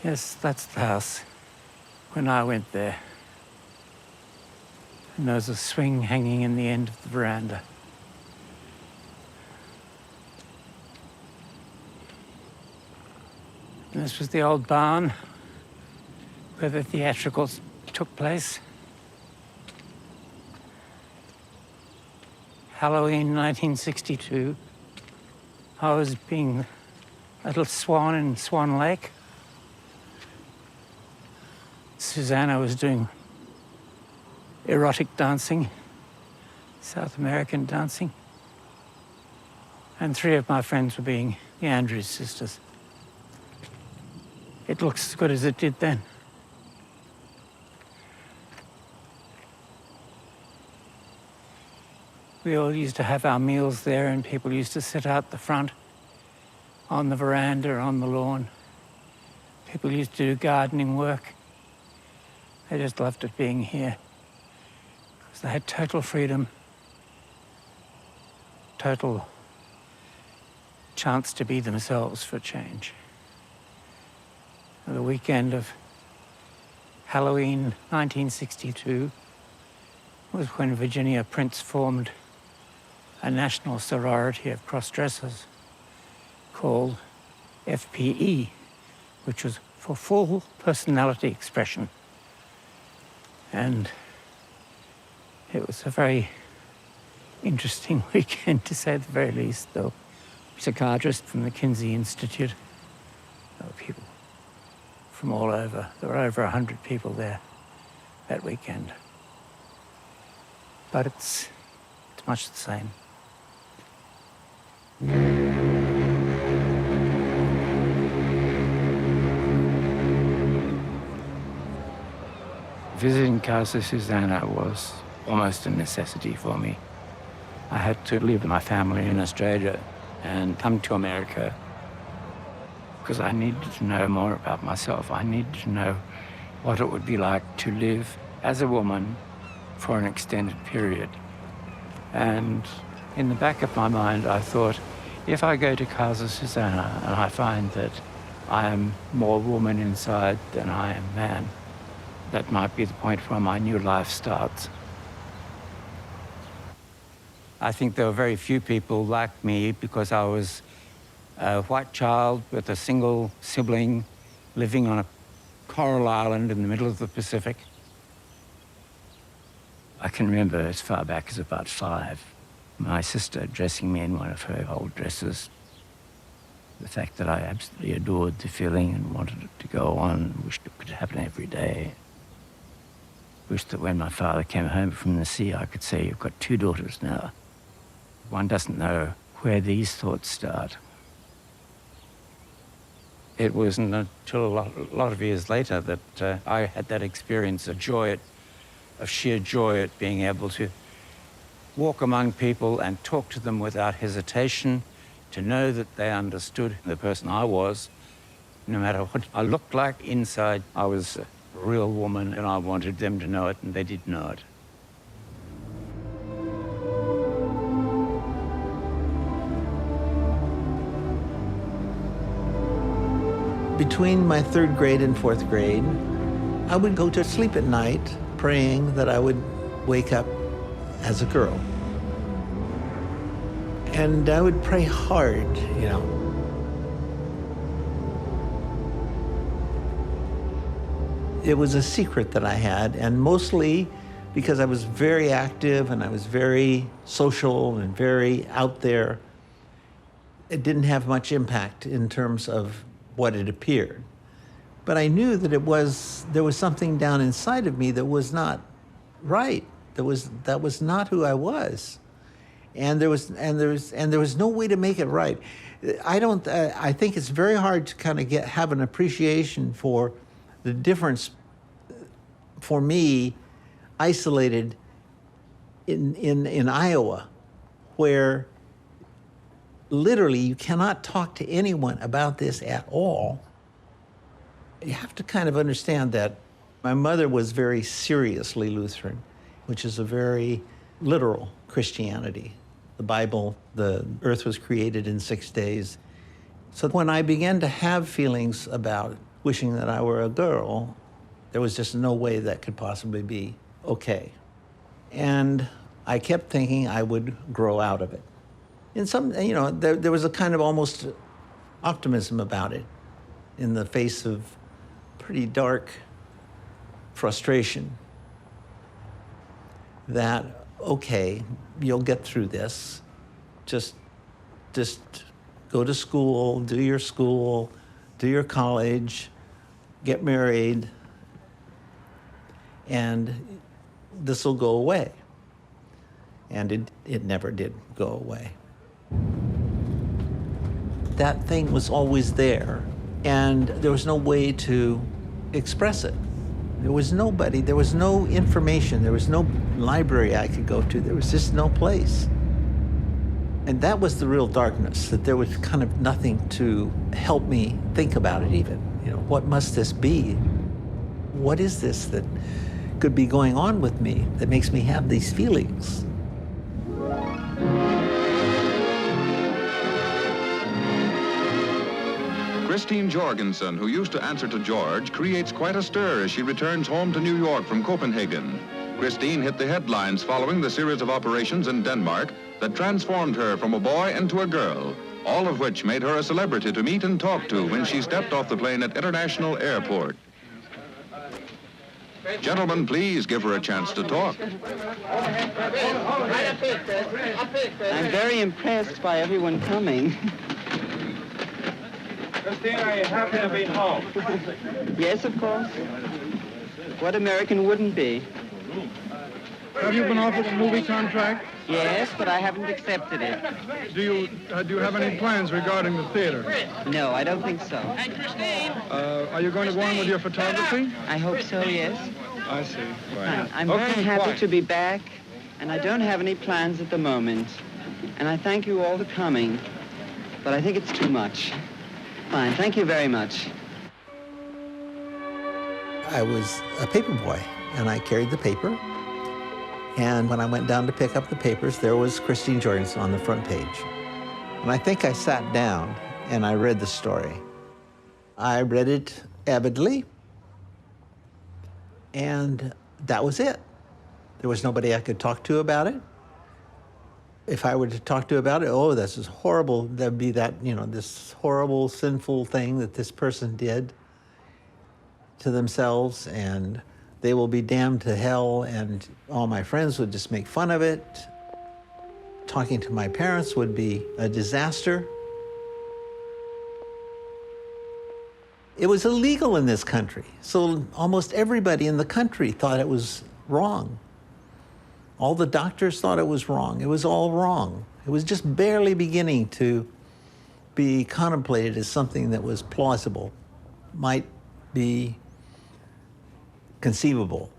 Yes, that's the house when I went there. And there was a swing hanging in the end of the veranda. And this was the old barn where the theatricals took place. Halloween 1962. I was being a little swan in Swan Lake. Susana was doing erotic dancing, South American dancing. And three of my friends were being the Andrews sisters. It looks as good as it did then. We all used to have our meals there, and people used to sit out the front on the veranda, on the lawn. People used to do gardening work. They just loved it being here because they had total freedom, total chance to be themselves for a change. The weekend of Halloween 1962 was when Virginia Prince formed a national sorority of cross-dressers called FPE, which was for full personality expression. And it was a very interesting weekend, to say the very least, though. Psychiatrist from the Kinsey Institute, there were people from all over. There were over 100 people there that weekend. But it's much the same. Visiting Casa Susanna was almost a necessity for me. I had to leave my family in Australia and come to America because I needed to know more about myself. I needed to know what it would be like to live as a woman for an extended period. And in the back of my mind, I thought, if I go to Casa Susanna and I find that I am more woman inside than I am man, that might be the point where my new life starts. I think there were very few people like me because I was a white child with a single sibling living on a coral island in the middle of the Pacific. I can remember as far back as about 5, my sister dressing me in one of her old dresses. The fact that I absolutely adored the feeling and wanted it to go on, wished it could happen every day. Wished that when my father came home from the sea, I could say, "You've got 2 daughters now." One doesn't know where these thoughts start. It wasn't until a lot of years later that I had that experience of joy, of sheer joy at being able to walk among people and talk to them without hesitation, to know that they understood the person I was. No matter what I looked like inside, I was a real woman, and I wanted them to know it, and they did know it. Between my 3rd grade and 4th grade, I would go to sleep at night praying that I would wake up as a girl. And I would pray hard, you know. It was a secret that I had, and mostly because I was very active and I was very social and very out there, it didn't have much impact in terms of what it appeared. But I knew that there was something down inside of me that was not right. That was not who I was. And there was no way to make it right. I think it's very hard to kind of have an appreciation for the difference for me isolated in Iowa, where literally you cannot talk to anyone about this at all. You have to kind of understand that my mother was very seriously Lutheran, which is a very literal Christianity. The Bible, the earth was created in 6 days. So when I began to have feelings about wishing that I were a girl. There was just no way that could possibly be okay. And I kept thinking I would grow out of it. In some, there was a kind of almost optimism about it in the face of pretty dark frustration that, okay, you'll get through this. Just go to school, do your college, get married, and this will go away. And it never did go away. That thing was always there, and there was no way to express it. There was nobody, there was no information, there was no library I could go to, there was just no place. And that was the real darkness, that there was kind of nothing to help me think about it even. What must this be? What is this that could be going on with me that makes me have these feelings? Christine Jorgensen, who used to answer to George, creates quite a stir as she returns home to New York from Copenhagen. Christine hit the headlines following the series of operations in Denmark that transformed her from a boy into a girl, all of which made her a celebrity to meet and talk to when she stepped off the plane at International Airport. Gentlemen, please give her a chance to talk. I'm very impressed by everyone coming. Christine, are you happy to be home? Yes, of course. What American wouldn't be? Have you been offered a movie contract? Yes, but I haven't accepted it. Do you have any plans regarding the theater? No, I don't think so. Are you going to go on with your photography? I hope so, yes. I see. I'm very happy to be back, and I don't have any plans at the moment. And I thank you all for coming, but I think it's too much. Fine, thank you very much. I was a paper boy, and I carried the paper. And when I went down to pick up the papers, there was Christine Jorgensen on the front page. And I think I sat down and I read the story. I read it avidly, and that was it. There was nobody I could talk to about it. If I were to talk to about it, oh, this is horrible. There'd be that, this horrible, sinful thing that this person did to themselves, and they will be damned to hell, and all my friends would just make fun of it. Talking to my parents would be a disaster. It was illegal in this country, so almost everybody in the country thought it was wrong. All the doctors thought it was wrong. It was all wrong. It was just barely beginning to be contemplated as something that was plausible, might be conceivable.